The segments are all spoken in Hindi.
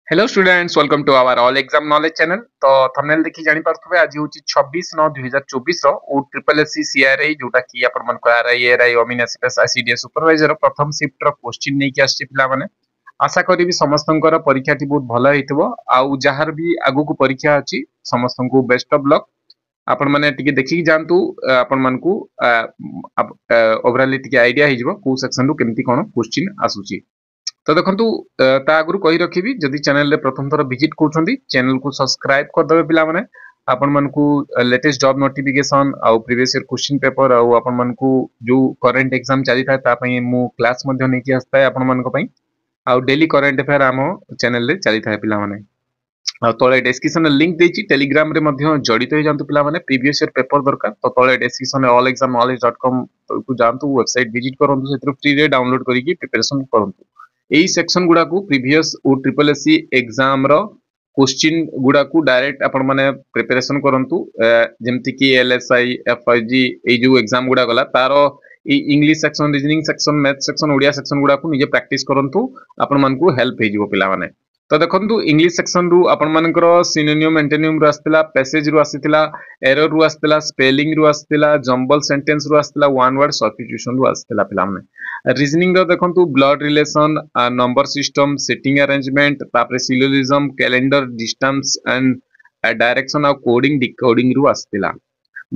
Hello students, welcome to our all exam knowledge channel. तो थंबनेल देखि जानि पारथुबे आज होची 26/9/2024 रो ओ ट्रिपल एससी सीआरआई जोटा कि अपन मन को आरआई एआरआई ओमिन एसएस आईसीडीएस सुपरवाइजर प्रथम शिफ्ट रो क्वेश्चन नै कि आछि पिला माने। आशा करी भी समस्तनकर परीक्षाटी बहुत भलो हेतिबो। आउ जहार भी आगु को परीक्षा अछि समस्तन को बेस्ट ऑफ लक। आपण माने टिके देखि जानतु आपण मन को ओवरऑली टिके आईडिया हि जिवो को सेक्शन रो केमती कोन क्वेश्चन आसुची। तो देखंतु ता आगु कहि रखिबी जदि चैनल रे प्रथम थर विजिट करछंती चैनल को सब्सक्राइब कर देबे पिला माने। आपण मन को लेटेस्ट जॉब नोटिफिकेशन आउ प्रीवियस ईयर क्वेश्चन पेपर आउ आपण मन को जो करंट एग्जाम चली था ता पई मु क्लास मध्ये नै कि आस्ता है आपण मन को पई। आउ डेली करंट अफेयर आम चैनल रे चली था पिला माने। आ तळे डिस्क्रिप्शन रे लिंक देछि टेलीग्राम रे मध्ये जडित हो जानतु पिला माने। प्रीवियस ईयर पेपर दरकार तो तळे डिस्क्रिप्शन रे allexamknowledge.com को जानतु वेबसाइट विजिट करंतु सेतिर फ्री रे डाउनलोड करिकि प्रिपरेशन करंतु। एई सेक्शन गुडा को प्रीवियस ओ ट्रिपल एससी एग्जाम रो क्वेश्चन गुडा को डायरेक्ट आपण माने प्रिपरेशन करंतु। जेमति कि एलएसआई एफआईजी ए जो एग्जाम गुडा गला तारो English section reasoning section math section Odia section गुडा को निजे प्रैक्टिस करंतु। आपण मन को हेल्प हे जिवो पिला माने। तो देखंतु इंग्लिश सेक्शन रु आपण मानकर सिनोनियम एंटोनियम रु आस्तिला, पैसेज रु आस्तिला, एरर रु आस्तिला, स्पेलिंग रु आस्तिला, जंबल सेंटेंस रु आस्तिला, वन वर्ड सब्स्टिट्यूशन रु आस्तिला पिला माने। रीजनिंग रो देखंतु blood relation, number system, seating arrangement, तापरे syllogism, calendar, distance and direction of coding decoding रु आस्तिला।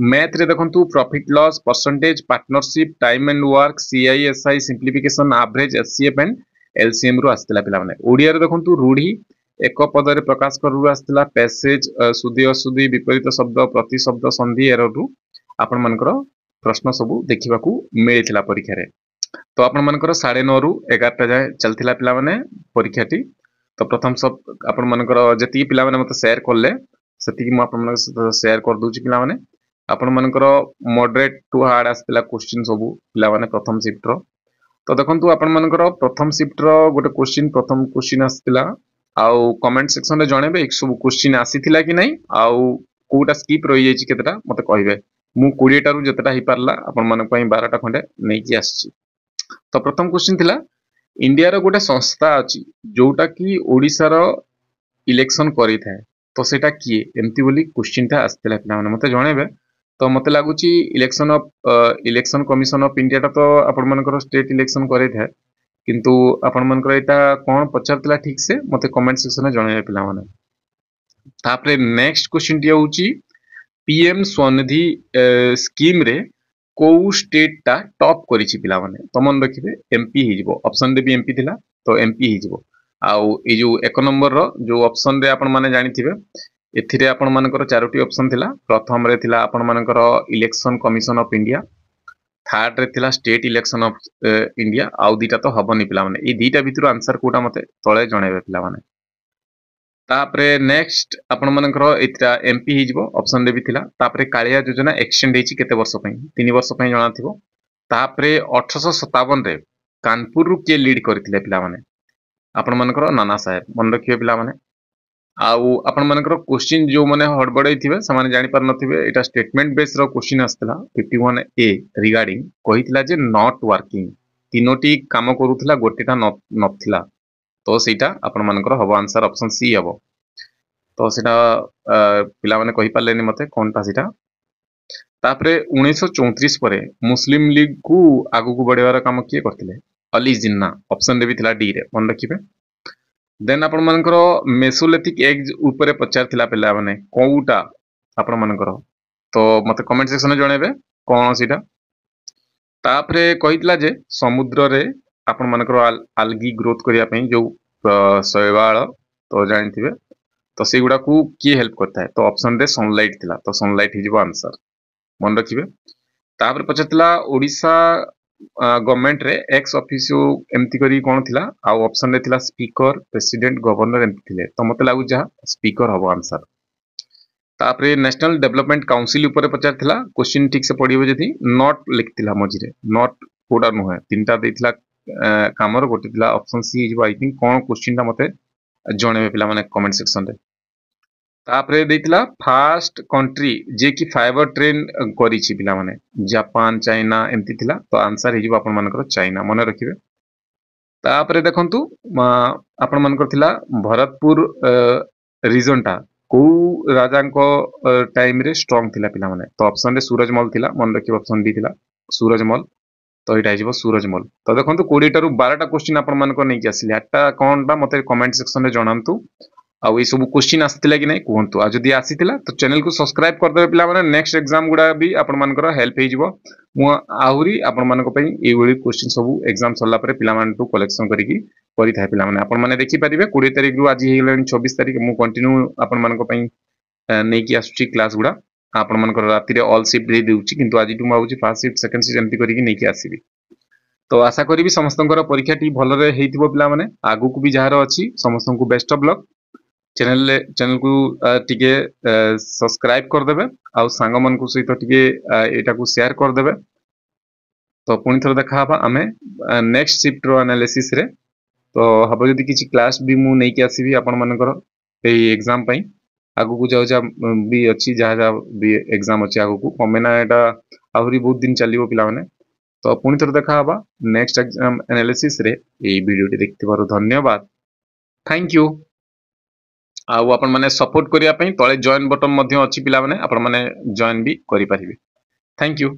मैथ रे देखंतु profit loss, percentage, partnership, time and work, CI SI, simplification, average, HCF and LCM रु आस्तिला पिला माने। ओडिया रे देखंतु रूढ़ी, एक पद रे प्रकाश कर रु आस्तिला, पैसेज, सुधी असुधी, विपरीत शब्द, प्रति शब्द, संधि एरर रु आपण मानकर प्रश्न सब देखिबा को मिलिथिला परीक्षा रे। तो आपण मानकर 9:30 रु 11टा जाय चलथिला पिला माने परीक्षाटी। तो प्रथम सब आपण मानकर जति पिला माने मते शेयर करले सेति कि म आपण मानक शेयर कर दोछि पिला माने। आपण मानकर मॉडरेट टू हार्ड आस्तिला क्वेश्चन सब पिला माने प्रथम शिफ्ट रो। तो देखंतु आपण मानकर प्रथम शिफ्ट रो गोटे क्वेश्चन प्रथम क्वेश्चन आस्तिला। आउ कमेंट सेक्शन रे जणेबे एक सब क्वेश्चन आसीथिला कि नै आउ कोटा स्किप रहि जायछि केतेटा मते कहिबे। मु 20 टा रु जतेटा हि पारला आपण मानक पई 12 टा खंडे नै कि आछि। तो प्रथम क्वेश्चन थिला इंडिया रो गोटे संस्था अछि जोटा कि ओडिसा रो इलेक्शन करि थाए तो सेटा किए एम्ति बोली क्वेश्चन ता आस्तिला पिला माने मते जणेबे। तो मते लागुची इलेक्शन कमिशन ऑफ इंडिया टा तो आपण मानकर स्टेट इलेक्शन करे थाए किंतु आपण मानकर एटा कोन पचारतिला ठीक से मते कमेंट सेक्शन रे जणाइबे पिला माने। तापरे नेक्स्ट क्वेश्चन टी होची पीएम स्वनिधि स्कीम रे को स्टेट टा टॉप करिछि पिला माने। तो मन रखिबे एमपी हि जिवो। ऑप्शन रे भी एमपी थिला तो एमपी हि जिवो। आउ ए जो एक नंबर रो जो ऑप्शन रे आपण माने जानिथिबे एथिरे आपण मानकर चारोटी ऑप्शन थिला। प्रथम रे थिला आपण मानकर election commission of India, third रे थिला स्टेट इलेक्शन ऑफ इंडिया, आउ दीटा तो हबनी पिला माने। ए दीटा भितरु आंसर कोटा मते तळे जणेबे पिला माने। तापरे नेक्स्ट आपण मानकर एथिरा एमपी हि जिवो। ऑप्शन रे भी थिला। तापरे कालिया योजना एक्सटेंड हेछि केते वर्ष पई 3 वर्ष पई जणा थिबो। तापरे 1857 रे कानपुर रु के लीड करथिले पिला माने। आपण मानकर नाना साहेब मन रखिबे पिला माने। आउ आपण मानकर क्वेश्चन जो माने हड़बड़ै थिबे से माने जानि पार नथिबे एटा स्टेटमेंट बेस रो क्वेश्चन आस्तला 51 ए रिगार्डिंग कहितला जे नॉट वर्किंग तीनोटी काम करूथला गोटेटा नथिला। तो सेटा आपण मानकर हबो आंसर ऑप्शन सी हबो। तो सेटा पिला माने कहि पालेनी मते कोनटा सेटा। तापरे 1934 परे मुस्लिम लीग को आगु को बढ़ेवार काम किए करथिले अली जिन्ना। ऑप्शन रे भी थिला डी रे मन रखिबे। देन आपण मानकर मेसोलिथिक एज ऊपर पचारथिला पिला माने कोउटा आपण मानकर। तो मते कमेंट सेक्शन में जणेबे कोन सीटा। तापरे कहितला जे समुद्र रे आपण मानकर आल्गी ग्रोथ करिया पई जो शैवाल तो जानिथिबे तो सेगुडा को की हेल्प करता है। तो ऑप्शन रे सनलाइट थिला तो सनलाइट हि जिवो आंसर मन रखिबे। तापरे पचारथिला ओडिसा गवर्नमेंट रे एक्स ऑफिसियो एमती करी कोन थिला आ ऑप्शन रे थिला स्पीकर प्रेसिडेंट गवर्नर एमती थिले। तो मते लागु जा स्पीकर हबो आंसर। तापरे नेशनल डेवलपमेंट काउंसिल ऊपर पचार थिला क्वेश्चन ठीक से पढिबो जदी नॉट लिखतिला मझिरे नॉट कोडा नुहे तीनटा देथिला कामर गोटे थिला ऑप्शन सी जिवो। आई थिंक कोन क्वेश्चन ता मते जणेबे पिला माने कमेंट सेक्शन रे। तापरे देथिला फास्ट कंट्री जे कि फाइबर ट्रेन करिछि पिला माने जापान चाइना एमती थिला। तो आंसर हे जिवो आपण मानकर चाइना मन रखिबे। तापरे देखंतु आपण मानकर थिला भरतपुर रीजन टा को राजा को टाइम रे स्ट्रांग थिला पिला माने तो ऑप्शन रे सूरजमल थिला मन रखि ऑप्शन डी थिला सूरजमल तो एटा आइबो सूरजमल तो देखंतु 20 टा रु 12 टा क्वेश्चन आपण मान को नै कि आसिले आटा कोनटा मते कमेंट सेक्शन रे जणांतु आ ए सब क्वेश्चन आस्तिला कि नै कहंतु आ जदी आसीतिला तो चैनल को सब्सक्राइब कर देबे पिला माने नेक्स्ट एग्जाम गुडा भी आपण मानकर हेल्प हे जिवो मु आहुरी आपण मान को पई ए वळी क्वेश्चन सब एग्जाम सरला परे पिला मान टू कलेक्शन करिकि करि थाय पिला माने आपण माने देखि परिबे 20 तारिख रु आज हे गेलनि 24 तारिख मु कंटिन्यू आपण मान को पई नै कि आसुची क्लास गुडा आपण मान को राति रे ऑल शिफ्ट दे देउची किंतु आज टू माउची फर्स्ट शिफ्ट सेकंड शिफ्ट एम्ति करिकि नै कि आसीबी तो आशा करी समस्तंकर परीक्षा टी भलरे हेइतिबो पिला माने आगु को भी जहार अछि समस्तंकु बेस्ट ऑफ लक चैनल को टिके सब्सक्राइब कर देबे आ सांग मन को सहित टिके एटा को शेयर कर देबे तो पुनी थर देखा हबा आमे नेक्स्ट शिफ्ट रो एनालिसिस रे तो हबो जदी किछि क्लास भी मु नै कि आसीबी आपण मानकर ए एग्जाम पई आगु को जाउ जा भी अछि जहा जा भी एग्जाम अछि आगु को कमेना एटा आहुरी बहुत दिन चलिबो पिला माने तो पुनी थर देखा हबा नेक्स्ट एग्जाम एनालिसिस रे ए वीडियो टी देखथिबार धन्यवाद थैंक यू आउ आपण माने सपोर्ट करिया पई तळे जॉइन बटन मध्ये अछि पिला माने आपण माने जॉइन भी करि परिबे थैंक यू।